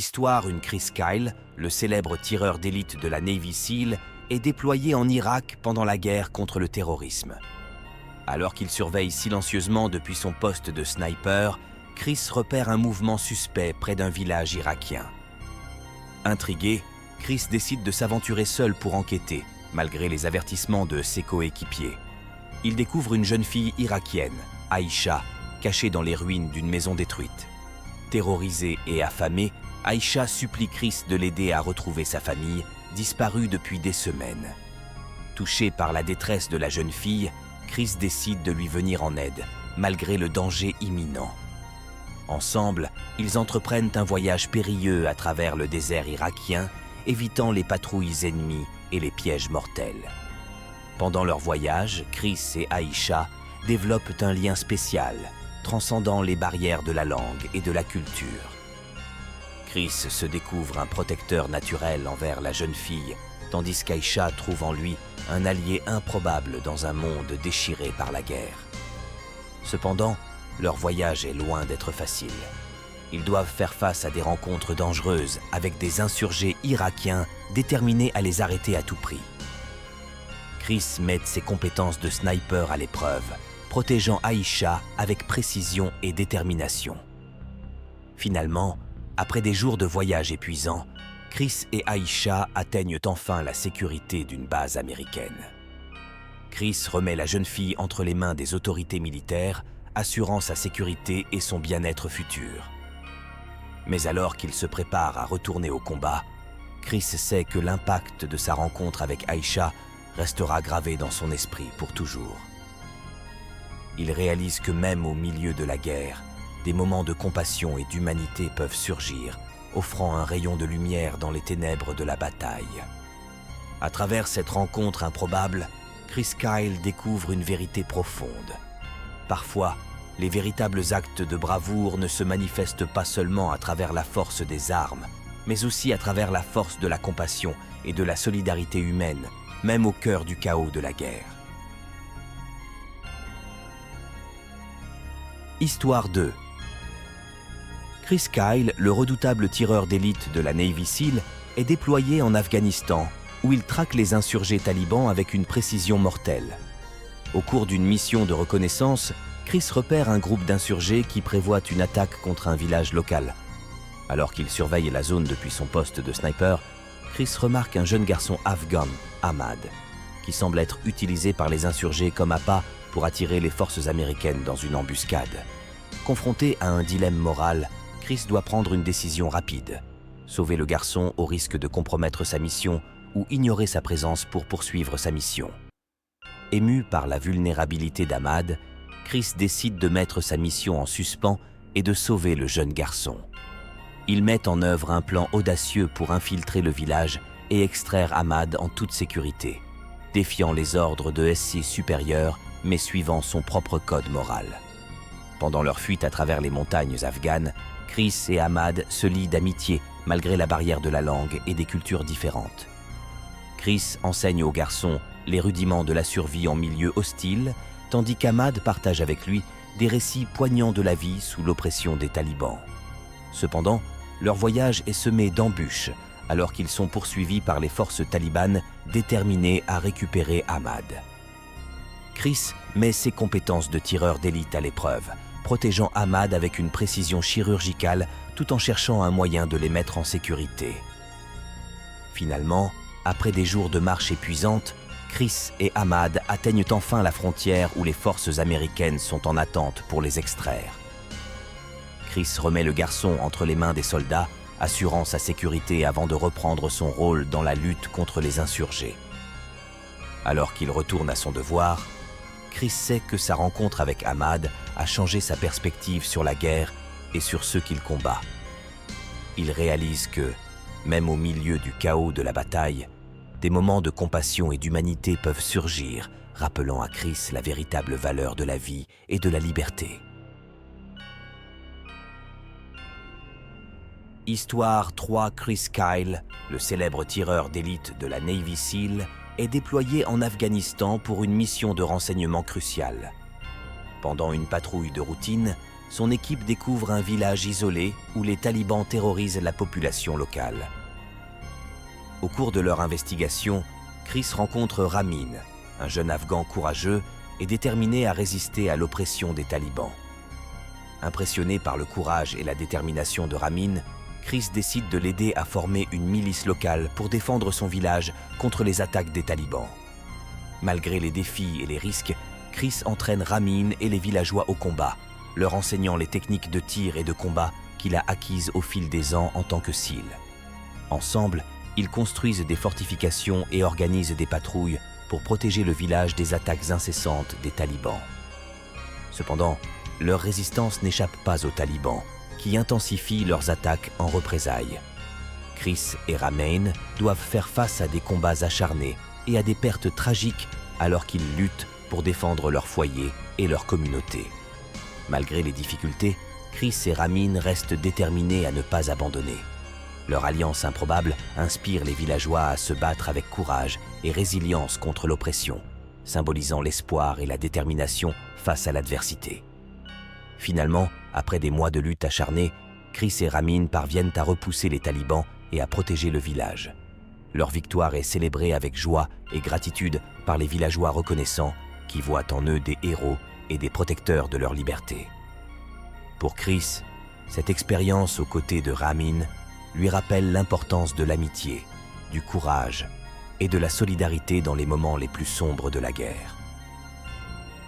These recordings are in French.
l'histoire, une Chris Kyle, le célèbre tireur d'élite de la Navy SEAL, est déployé en Irak pendant la guerre contre le terrorisme. Alors qu'il surveille silencieusement depuis son poste de sniper, Chris repère un mouvement suspect près d'un village irakien. Intrigué, Chris décide de s'aventurer seul pour enquêter, malgré les avertissements de ses coéquipiers. Il découvre une jeune fille irakienne, Aïcha, cachée dans les ruines d'une maison détruite. Terrorisée et affamée, Aïcha supplie Chris de l'aider à retrouver sa famille, disparue depuis des semaines. Touché par la détresse de la jeune fille, Chris décide de lui venir en aide, malgré le danger imminent. Ensemble, ils entreprennent un voyage périlleux à travers le désert irakien, évitant les patrouilles ennemies et les pièges mortels. Pendant leur voyage, Chris et Aïcha développent un lien spécial, transcendant les barrières de la langue et de la culture. Chris se découvre un protecteur naturel envers la jeune fille, tandis qu'Aïcha trouve en lui un allié improbable dans un monde déchiré par la guerre. Cependant, leur voyage est loin d'être facile. Ils doivent faire face à des rencontres dangereuses avec des insurgés irakiens déterminés à les arrêter à tout prix. Chris met ses compétences de sniper à l'épreuve, protégeant Aïcha avec précision et détermination. Finalement, après des jours de voyage épuisants, Chris et Aïcha atteignent enfin la sécurité d'une base américaine. Chris remet la jeune fille entre les mains des autorités militaires, assurant sa sécurité et son bien-être futur. Mais alors qu'il se prépare à retourner au combat, Chris sait que l'impact de sa rencontre avec Aïcha restera gravé dans son esprit pour toujours. Il réalise que même au milieu de la guerre, des moments de compassion et d'humanité peuvent surgir, offrant un rayon de lumière dans les ténèbres de la bataille. À travers cette rencontre improbable, Chris Kyle découvre une vérité profonde. Parfois, les véritables actes de bravoure ne se manifestent pas seulement à travers la force des armes, mais aussi à travers la force de la compassion et de la solidarité humaine, même au cœur du chaos de la guerre. Histoire 2. Chris Kyle, le redoutable tireur d'élite de la Navy SEAL, est déployé en Afghanistan, où il traque les insurgés talibans avec une précision mortelle. Au cours d'une mission de reconnaissance, Chris repère un groupe d'insurgés qui prévoit une attaque contre un village local. Alors qu'il surveille la zone depuis son poste de sniper, Chris remarque un jeune garçon afghan, Ahmad, qui semble être utilisé par les insurgés comme appât pour attirer les forces américaines dans une embuscade. Confronté à un dilemme moral, Chris doit prendre une décision rapide. Sauver le garçon au risque de compromettre sa mission ou ignorer sa présence pour poursuivre sa mission. Ému par la vulnérabilité d'Ahmad, Chris décide de mettre sa mission en suspens et de sauver le jeune garçon. Il met en œuvre un plan audacieux pour infiltrer le village et extraire Ahmad en toute sécurité, défiant les ordres de SI supérieurs mais suivant son propre code moral. Pendant leur fuite à travers les montagnes afghanes, Chris et Ahmad se lient d'amitié malgré la barrière de la langue et des cultures différentes. Chris enseigne au garçon les rudiments de la survie en milieu hostile, tandis qu'Ahmad partage avec lui des récits poignants de la vie sous l'oppression des talibans. Cependant, leur voyage est semé d'embûches, alors qu'ils sont poursuivis par les forces talibanes déterminées à récupérer Ahmad. Chris met ses compétences de tireur d'élite à l'épreuve, protégeant Ahmad avec une précision chirurgicale tout en cherchant un moyen de les mettre en sécurité. Finalement, après des jours de marche épuisante, Chris et Ahmad atteignent enfin la frontière où les forces américaines sont en attente pour les extraire. Chris remet le garçon entre les mains des soldats, assurant sa sécurité avant de reprendre son rôle dans la lutte contre les insurgés. Alors qu'il retourne à son devoir, Chris sait que sa rencontre avec Ahmad a changé sa perspective sur la guerre et sur ceux qu'il combat. Il réalise que, même au milieu du chaos de la bataille, des moments de compassion et d'humanité peuvent surgir, rappelant à Chris la véritable valeur de la vie et de la liberté. Histoire 3. Chris Kyle, le célèbre tireur d'élite de la Navy SEAL, est déployé en Afghanistan pour une mission de renseignement cruciale. Pendant une patrouille de routine, son équipe découvre un village isolé où les talibans terrorisent la population locale. Au cours de leur investigation, Chris rencontre Ramin, un jeune Afghan courageux et déterminé à résister à l'oppression des talibans. Impressionné par le courage et la détermination de Ramin, Chris décide de l'aider à former une milice locale pour défendre son village contre les attaques des talibans. Malgré les défis et les risques, Chris entraîne Ramin et les villageois au combat, leur enseignant les techniques de tir et de combat qu'il a acquises au fil des ans en tant que SEAL. Ensemble, ils construisent des fortifications et organisent des patrouilles pour protéger le village des attaques incessantes des talibans. Cependant, leur résistance n'échappe pas aux talibans, qui intensifient leurs attaques en représailles. Chris et Ramin doivent faire face à des combats acharnés et à des pertes tragiques alors qu'ils luttent pour défendre leur foyer et leur communauté. Malgré les difficultés, Chris et Ramin restent déterminés à ne pas abandonner. Leur alliance improbable inspire les villageois à se battre avec courage et résilience contre l'oppression, symbolisant l'espoir et la détermination face à l'adversité. Finalement, après des mois de lutte acharnée, Chris et Ramin parviennent à repousser les talibans et à protéger le village. Leur victoire est célébrée avec joie et gratitude par les villageois reconnaissants qui voient en eux des héros et des protecteurs de leur liberté. Pour Chris, cette expérience aux côtés de Ramin lui rappelle l'importance de l'amitié, du courage et de la solidarité dans les moments les plus sombres de la guerre.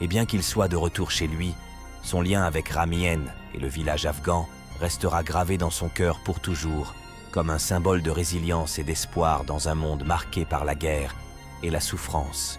Et bien qu'il soit de retour chez lui, son lien avec Ramin et le village afghan restera gravé dans son cœur pour toujours, comme un symbole de résilience et d'espoir dans un monde marqué par la guerre et la souffrance.